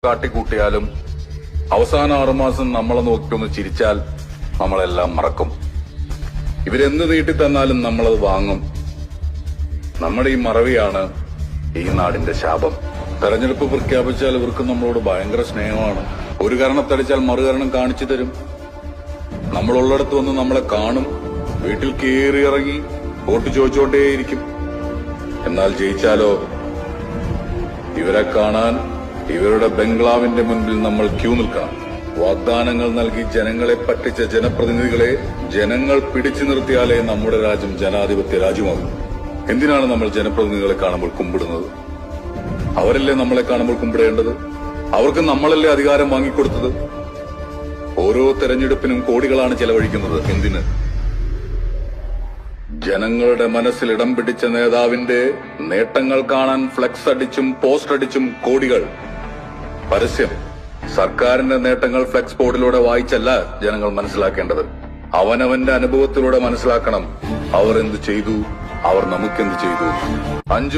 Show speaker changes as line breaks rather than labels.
കാട്ടിക്കൂട്ടിയാലും അവസാന 6 മാസം നമ്മളെ നോക്കിയൊന്ന് ചിരിച്ചാൽ നമ്മളെല്ലാം മറക്കും. ഇവരെന്ത് നീട്ടിത്തന്നാലും നമ്മളത് വാങ്ങും. നമ്മുടെ ഈ മറവിയാണ് ഈ നാടിന്റെ ശാപം. തെരഞ്ഞെടുപ്പ് പ്രഖ്യാപിച്ചാൽ ഇവർക്ക് നമ്മളോട് ഭയങ്കര സ്നേഹമാണ്. ഒരു കാരണത്തടിച്ചാൽ മറുകരണം കാണിച്ചു തരും. നമ്മളുള്ളിടത്ത് വന്ന് നമ്മളെ കാണും. വീട്ടിൽ കയറി ഇറങ്ങി വോട്ട് ചോദിച്ചുകൊണ്ടേയിരിക്കും. എന്നാൽ ജയിച്ചാലോ, ഇവരെ കാണാൻ ഇവരുടെ ബംഗ്ലാവിന്റെ മുൻപിൽ നമ്മൾ ക്യൂ നിൽക്കണം. വാഗ്ദാനങ്ങൾ നൽകി ജനങ്ങളെ പറ്റിച്ച ജനപ്രതിനിധികളെ ജനങ്ങൾ പിടിച്ചു നിർത്തിയാലേ നമ്മുടെ രാജ്യം ജനാധിപത്യ രാജ്യമാകും. എന്തിനാണ് നമ്മൾ ജനപ്രതിനിധികളെ കാണുമ്പോൾ കുമ്പിടുന്നത്? അവരല്ലേ നമ്മളെ കാണുമ്പോൾ കുമ്പിടേണ്ടത്? അവർക്ക് നമ്മളല്ലേ അധികാരം വാങ്ങിക്കൊടുത്തത്? ഓരോ തെരഞ്ഞെടുപ്പിനും കോടികളാണ് ചെലവഴിക്കുന്നത്. എന്തിന്? ജനങ്ങളുടെ മനസ്സിൽ ഇടം പിടിച്ച നേതാവിന്റെ നേട്ടങ്ങൾ കാണാൻ ഫ്ലെക്സ് അടിച്ചും പോസ്റ്റ് അടിച്ചും കോടികൾ. പരസ്യം. സർക്കാരിന്റെ നേട്ടങ്ങൾ ഫ്ലെക്സ് ബോർഡിലൂടെ വായിച്ചല്ല ജനങ്ങൾ മനസ്സിലാക്കേണ്ടത്. അവനവന്റെ അനുഭവത്തിലൂടെ മനസ്സിലാക്കണം. അവർ എന്ത് ചെയ്തു, അവർ നമുക്കെന്ത് ചെയ്തു. 5